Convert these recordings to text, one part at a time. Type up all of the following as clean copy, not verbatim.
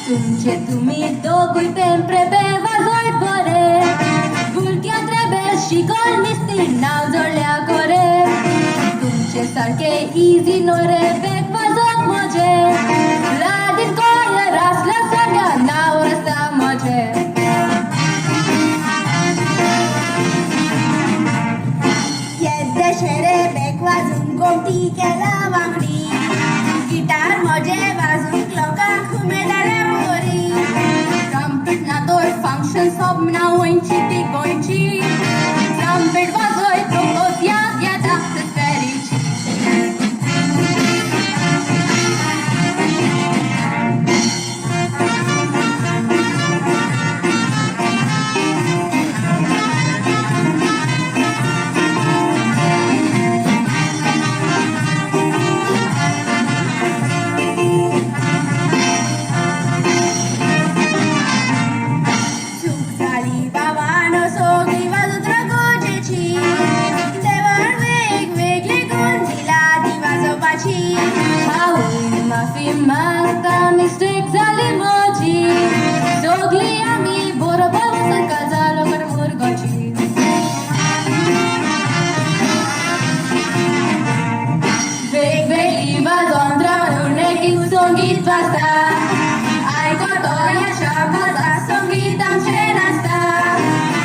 तुमचे तुम्ही दोघूय पेंपरे बेवाजोय बरे गुलक्यांत रे शिकोल निस्ती नाव जोडल्या कोरे तुमचे सारखे इजी नो रे बेग वाजोक म्हजे लादीन कोयर आसल्या सगळ्या नाव रस्ता म्हजे येद्दे शेरे बेग वाजून कोमटी केला वांगडी गिटार म्हजे वाजूंक लोकांक उमेदाले बरी ट्रम्पेट ना तोर फंक्शन सब ना वयची ती गोंयची ट्रम्पेट वाजोय तो याद येता फेरीची चूक जाली बाबानो सोगली वाजत रगोजेची देवान वेगवेगळी गुण दिला ती वाजोवपाची हांवें माफी मागता मिस्टेक जाली म्हजी सगळी आमी बरोबर वचूंक जालो कर मुरगोची वेगवेगळी वाजोन रावून एक संगीत वाजता आयकतोल्या शाबासा संगीत आमचें नाचता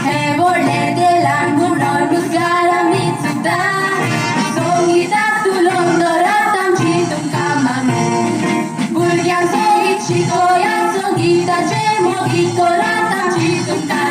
हे व्हडले ते ल्हान म्हणून मुजगार आमी चुकता संगीताक तुलोवन धरात आमची तुमकां मानू भुरग्यांक संगीत शिकोयात संगीताचें मोगीत करात आमची तुमकां